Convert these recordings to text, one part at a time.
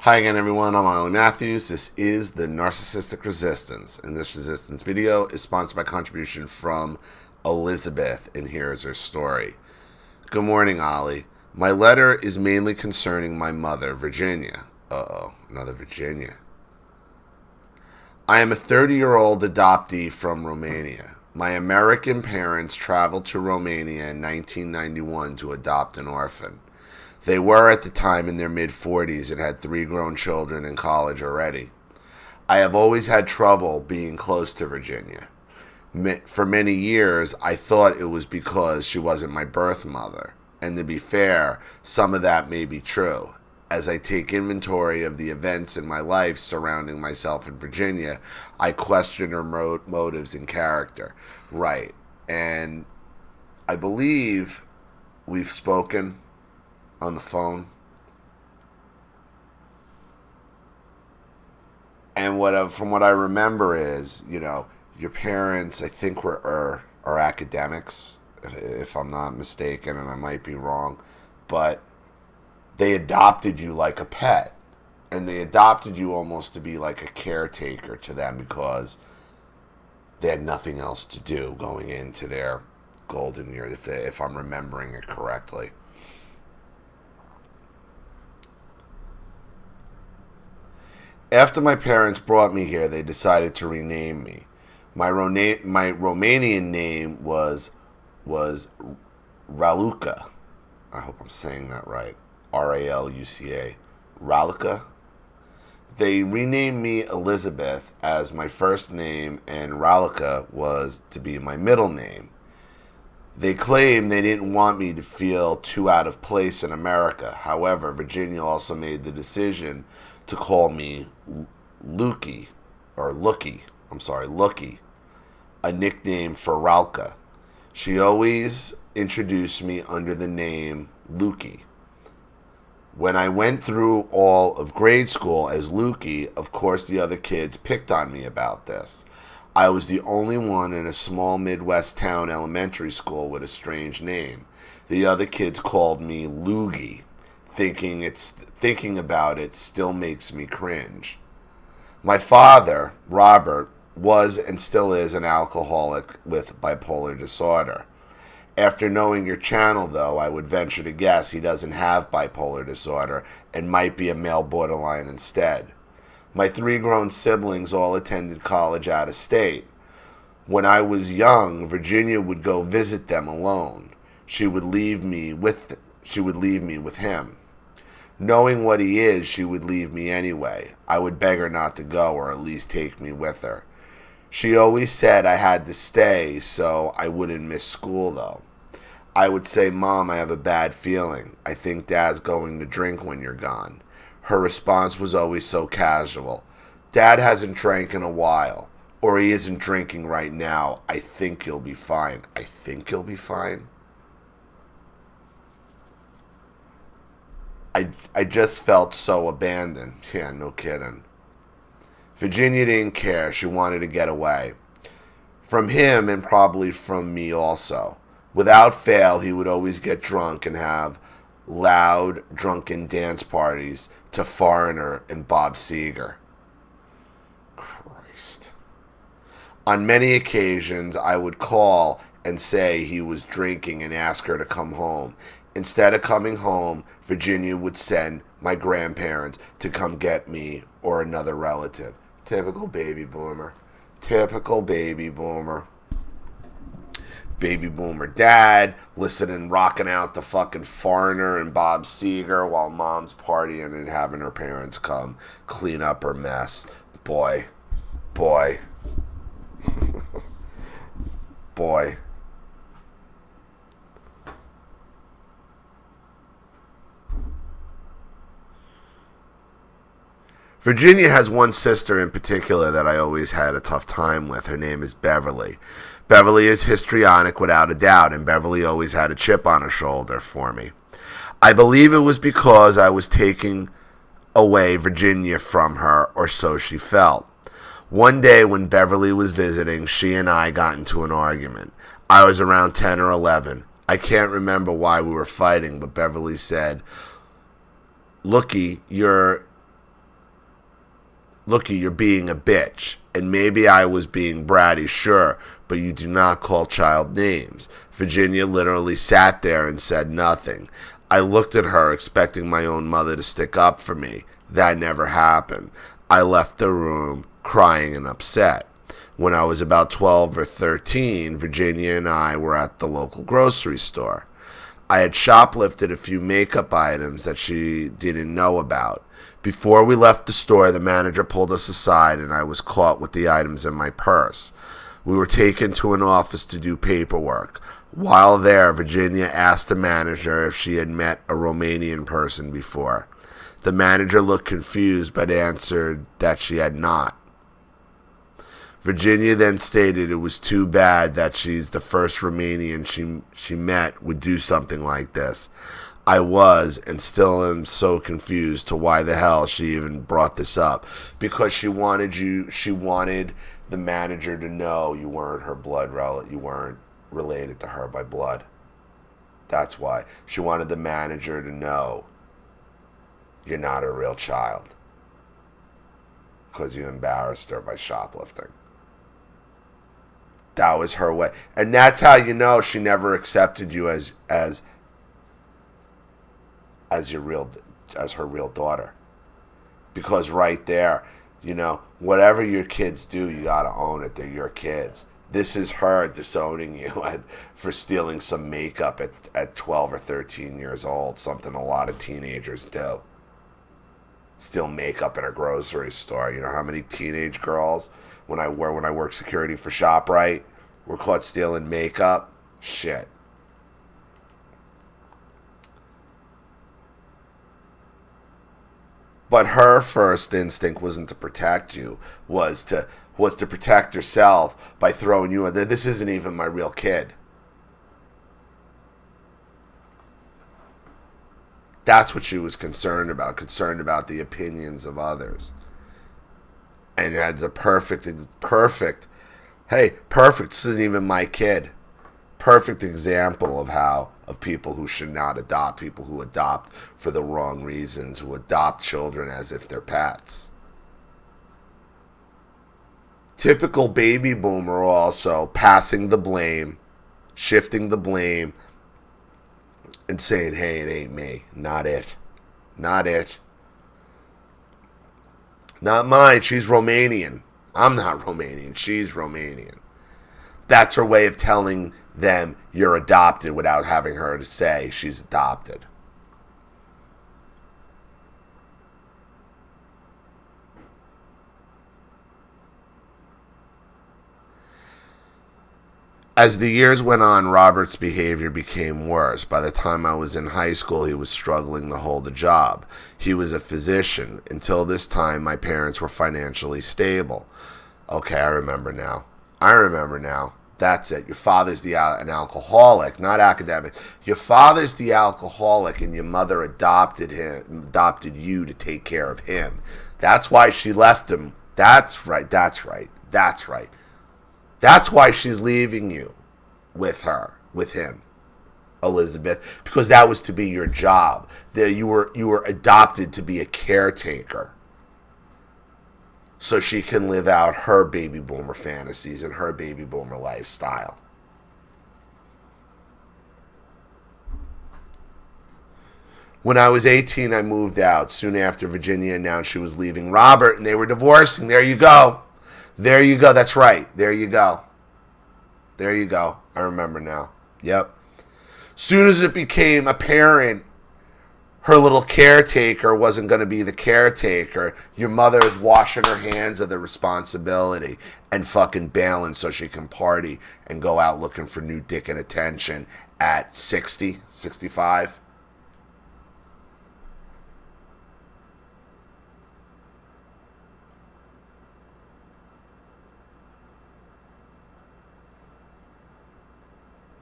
Hi again, everyone. I'm Ollie Matthews. This is the Narcissistic Resistance, and this resistance video is sponsored by contribution from Elizabeth, and here's her story. Good morning, Ollie. My letter is mainly concerning my mother, Virginia. Uh-oh, another Virginia. I am a 30-year-old adoptee from Romania. My American parents traveled to Romania in 1991 to adopt an orphan. They were at the time in their mid-40s and had 3 grown children in college already. I have always had trouble being close to Virginia. For many years, I thought it was because she wasn't my birth mother. And to be fair, some of that may be true. As I take inventory of the events in my life surrounding myself in Virginia, I question her motives and character. Right. And I believe we've spoken on the phone. And from what I remember is, your parents, I think, are academics, if I'm not mistaken, and I might be wrong, but they adopted you like a pet, and they adopted you almost to be like a caretaker to them because they had nothing else to do going into their golden years, if I'm remembering it correctly. After my parents brought me here, they decided to rename me. My Romanian name was Raluca. I hope I'm saying that right. Raluca. Raluca. They renamed me Elizabeth as my first name, and Raluca was to be my middle name. They claimed they didn't want me to feel too out of place in America. However, Virginia also made the decision to call me Lookie, a nickname for Ralka. She always introduced me under the name Lookie. When I went through all of grade school as Lookie, of course the other kids picked on me about this. I was the only one in a small Midwest town elementary school with a strange name. The other kids called me Loogie. Thinking about it still makes me cringe. My father, Robert, was and still is an alcoholic with bipolar disorder. After knowing your channel, though, I would venture to guess he doesn't have bipolar disorder and might be a male borderline instead. My 3 grown siblings all attended college out of state. When I was young, Virginia would go visit them alone. She would leave me with him. Knowing what he is, she would leave me anyway. I would beg her not to go, or at least take me with her. She always said I had to stay so I wouldn't miss school, though. I would say, "Mom, I have a bad feeling. I think Dad's going to drink when you're gone." Her response was always so casual. "Dad hasn't drank in a while, or he isn't drinking right now. I think you'll be fine." I think you'll be fine? I just felt so abandoned. Yeah, no kidding. Virginia didn't care. She wanted to get away. From him, and probably from me also. Without fail, he would always get drunk and have loud, drunken dance parties to Foreigner and Bob Seger. Christ. On many occasions, I would call and say he was drinking and ask her to come home. Instead of coming home, Virginia would send my grandparents to come get me or another relative. Typical baby boomer. Typical baby boomer. Baby boomer dad listening, rocking out the fucking Foreigner and Bob Seger while mom's partying and having her parents come clean up her mess. Boy. Boy. Virginia has one sister in particular that I always had a tough time with. Her name is Beverly. Beverly is histrionic without a doubt, and Beverly always had a chip on her shoulder for me. I believe it was because I was taking away Virginia from her, or so she felt. One day when Beverly was visiting, she and I got into an argument. I was around 10 or 11. I can't remember why we were fighting, but Beverly said, "Looky, you're Looky, you're being a bitch. And maybe I was being bratty, sure, but you do not call child names. Virginia literally sat there and said nothing. I looked at her, expecting my own mother to stick up for me. That never happened. I left the room, crying and upset. When I was about 12 or 13, Virginia and I were at the local grocery store. I had shoplifted a few makeup items that she didn't know about. Before we left the store, the manager pulled us aside and I was caught with the items in my purse. We were taken to an office to do paperwork. While there, Virginia asked the manager if she had met a Romanian person before. The manager looked confused but answered that she had not. Virginia then stated it was too bad that she's the first Romanian she met would do something like this. I was and still am so confused to why the hell she even brought this up. Because she wanted the manager to know you weren't her blood relative, you weren't related to her by blood. That's why. She wanted the manager to know you're not a real child. Because you embarrassed her by shoplifting. That was her way. And that's how you know she never accepted you as her real daughter. Because right there, whatever your kids do, you gotta own it. They're your kids. This is her disowning you for stealing some makeup at 12 or 13 years old, something a lot of teenagers do. Steal makeup in a grocery store. You know how many teenage girls, when I work security for ShopRite, were caught stealing makeup? Shit. But her first instinct wasn't to protect you, was to protect herself by throwing you in. This isn't even my real kid. That's what she was concerned about the opinions of others. And it had a perfect, this isn't even my kid. Perfect example of people who should not adopt, people who adopt for the wrong reasons, who adopt children as if they're pets. Typical baby boomer also passing the blame, shifting the blame, and saying, hey, it ain't me. Not it. Not it. Not mine. She's Romanian. I'm not Romanian. She's Romanian. That's her way of telling them you're adopted without having her to say she's adopted. As the years went on, Robert's behavior became worse. By the time I was in high school, he was struggling to hold a job. He was a physician. Until this time, my parents were financially stable. Okay, I remember now. That's it. Your father's an alcoholic, not academic. Your father's the alcoholic, and your mother adopted you to take care of him. That's why she left him. That's right. That's why she's leaving you with him, Elizabeth, because that was to be your job. You were adopted to be a caretaker, so she can live out her baby boomer fantasies and her baby boomer lifestyle. When I was 18, I moved out. Soon after, Virginia announced she was leaving Robert, and they were divorcing. There you go. That's right. There you go. I remember now. Yep. Soon as it became apparent her little caretaker wasn't going to be the caretaker, your mother is washing her hands of the responsibility and fucking bailing so she can party and go out looking for new dick and attention at 60, 65.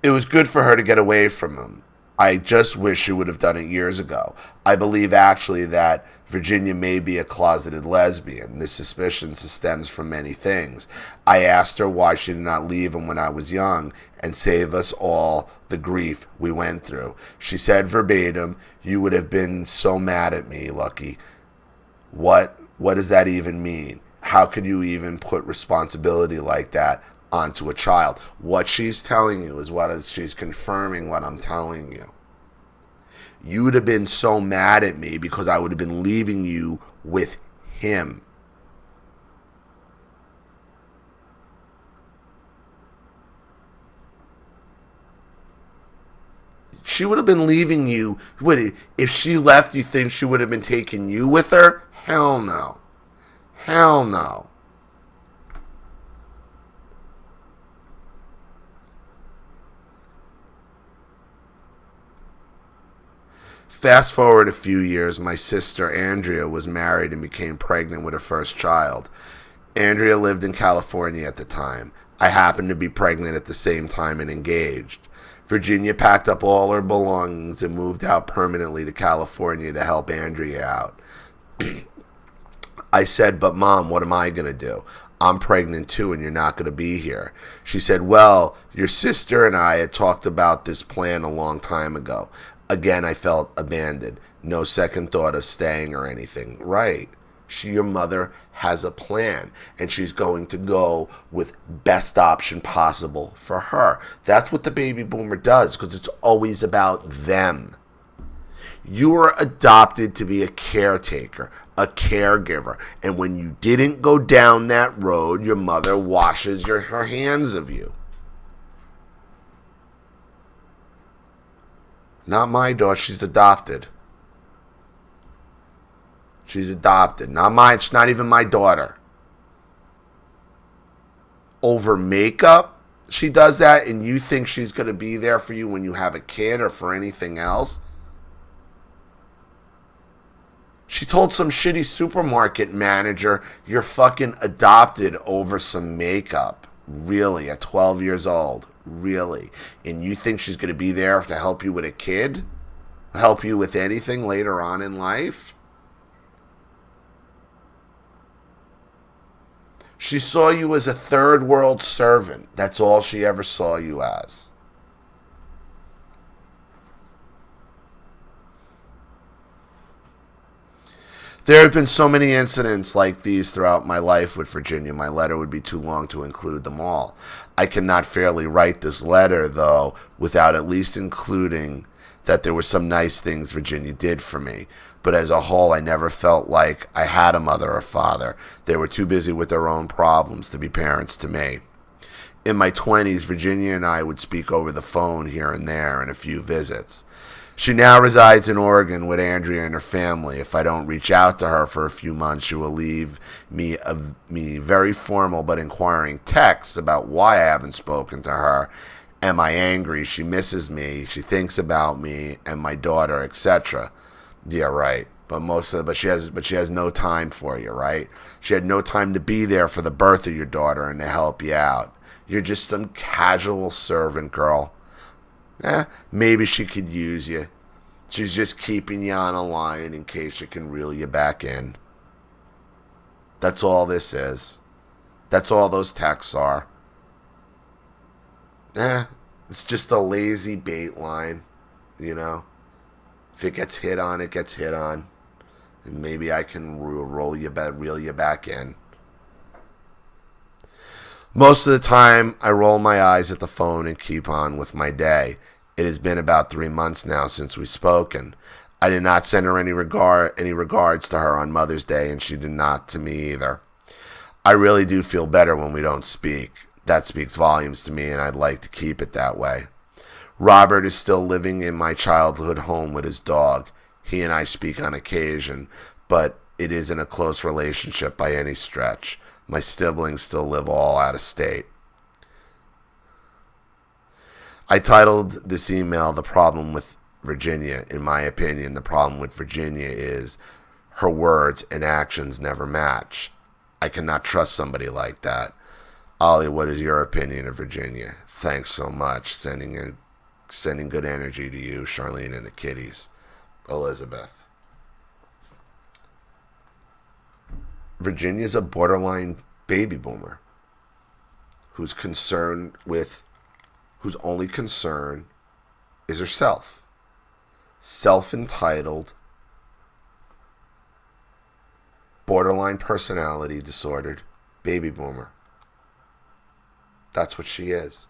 It was good for her to get away from him. I just wish she would have done it years ago. I believe actually that Virginia may be a closeted lesbian. This suspicion stems from many things. I asked her why she did not leave him when I was young and save us all the grief we went through. She said verbatim, "You would have been so mad at me, Lucky. What What does that even mean? How could you even put responsibility like that onto a child? What she's telling you is she's confirming what I'm telling you. You would have been so mad at me because I would have been leaving you with him. She would have been leaving you. If she left, you think she would have been taking you with her? Hell no. Hell no. Fast forward a few years, my sister Andrea was married and became pregnant with her first child. Andrea lived in California at the time. I happened to be pregnant at the same time and engaged. Virginia packed up all her belongings and moved out permanently to California to help Andrea out. I said, but Mom, what am I going to do? I'm pregnant too and you're not going to be here. She said, well, your sister and I had talked about this plan a long time ago. Again, I felt abandoned. No second thought of staying or anything. Right. Your mother has a plan and she's going to go with best option possible for her. That's what the baby boomer does because it's always about them. You were adopted to be a caretaker, a caregiver. And when you didn't go down that road, your mother washes her hands of you. Not my daughter, she's adopted. She's adopted. Not mine, it's not even my daughter. Over makeup, she does that, and you think she's going to be there for you when you have a kid or for anything else? She told some shitty supermarket manager you're fucking adopted over some makeup. Really, at 12 years old. Really. And you think she's going to be there to help you with a kid? Help you with anything later on in life? She saw you as a third world servant. That's all she ever saw you as. There have been so many incidents like these throughout my life with Virginia. My letter would be too long to include them all. I cannot fairly write this letter, though, without at least including that there were some nice things Virginia did for me. But as a whole, I never felt like I had a mother or father. They were too busy with their own problems to be parents to me. In my 20s, Virginia and I would speak over the phone here and there and a few visits. She now resides in Oregon with Andrea and her family. If I don't reach out to her for a few months, she will leave me very formal but inquiring texts about why I haven't spoken to her. Am I angry? She misses me. She thinks about me and my daughter, etc. Yeah, right. But she has no time for you, right? She had no time to be there for the birth of your daughter and to help you out. You're just some casual servant girl. Maybe she could use you. She's just keeping you on a line in case she can reel you back in. That's all this is. That's all those texts are. It's just a lazy bait line, you know. If it gets hit on, it gets hit on. And maybe I can reel you back in. Most of the time, I roll my eyes at the phone and keep on with my day. It has been about 3 months now since we've spoken. I did not send her any regards to her on Mother's Day, and she did not to me either. I really do feel better when we don't speak. That speaks volumes to me, and I'd like to keep it that way. Robert is still living in my childhood home with his dog. He and I speak on occasion, but it isn't a close relationship by any stretch. My siblings still live all out of state. I titled this email, "The Problem with Virginia." In my opinion, the problem with Virginia is her words and actions never match. I cannot trust somebody like that. Ollie, what is your opinion of Virginia? Thanks so much. Sending good energy to you, Charlene and the kitties. Elizabeth. Virginia's a borderline baby boomer whose only concern is herself. Self-entitled, borderline personality disordered baby boomer. That's what she is.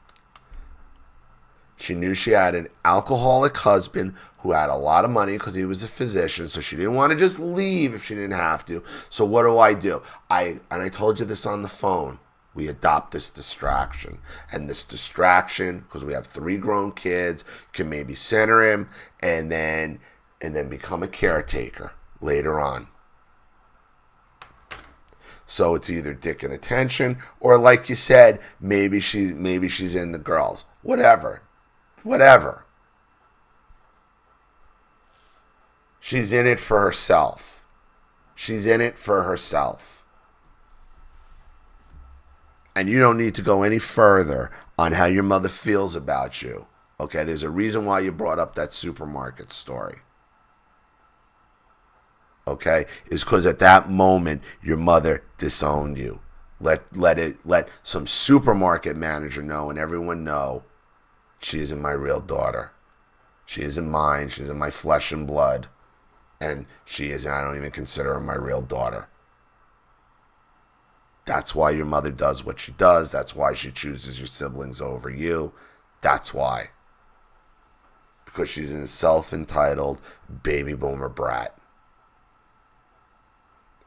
She knew she had an alcoholic husband who had a lot of money because he was a physician, so she didn't want to just leave if she didn't have to. So what do? I told you this on the phone. We adopt this distraction. And this distraction, because we have 3 grown kids, can maybe center him and then become a caretaker later on. So it's either dick and attention, or like you said, maybe she's in the girls. Whatever. She's in it for herself. And you don't need to go any further on how your mother feels about you. Okay, there's a reason why you brought up that supermarket story. Okay, is because at that moment your mother disowned you. Let some supermarket manager know and everyone know she isn't my real daughter. She isn't mine. She isn't my flesh and blood, and I don't even consider her my real daughter. That's why your mother does what she does. That's why she chooses your siblings over you. That's why. Because she's a self-entitled baby boomer brat.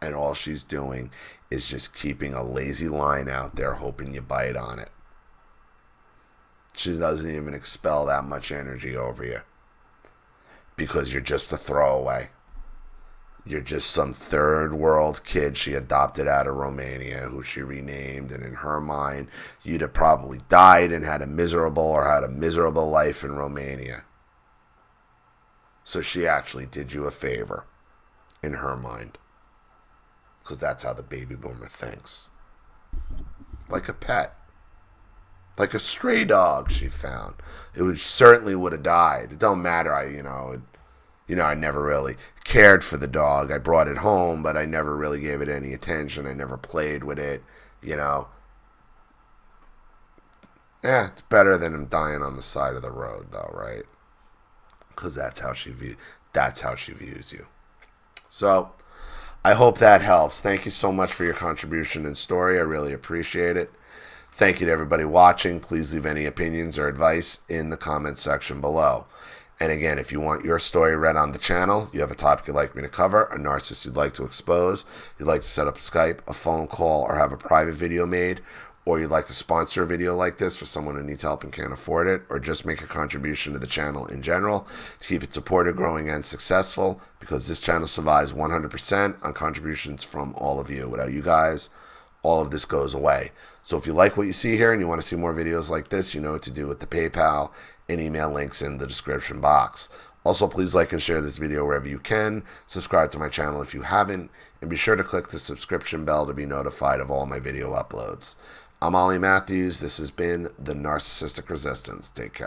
And all she's doing is just keeping a lazy line out there hoping you bite on it. She doesn't even expel that much energy over you. Because you're just a throwaway. You're just some third world kid she adopted out of Romania who she renamed, and in her mind, you'd have probably died and had a miserable life in Romania. So she actually did you a favor in her mind. Because that's how the baby boomer thinks. Like a pet. Like a stray dog she found. Certainly would have died. It don't matter. I never really cared for the dog. I brought it home, but I never really gave it any attention. I never played with it, it's better than him dying on the side of the road, though, right? Because that's how she views you. So, I hope that helps. Thank you so much for your contribution and story. I really appreciate it. Thank you to everybody watching. Please leave any opinions or advice in the comments section below. And again, if you want your story read on the channel, you have a topic you'd like me to cover, a narcissist you'd like to expose, you'd like to set up Skype, a phone call, or have a private video made, or you'd like to sponsor a video like this for someone who needs help and can't afford it, or just make a contribution to the channel in general to keep it supported, growing, and successful, because this channel survives 100% on contributions from all of you. Without you guys, all of this goes away. So if you like what you see here and you want to see more videos like this, you know what to do with the PayPal and email links in the description box. Also, please like and share this video wherever you can. Subscribe to my channel if you haven't, and be sure to click the subscription bell to be notified of all my video uploads. I'm Ollie Matthews. This has been The Narcissistic Resistance. Take care.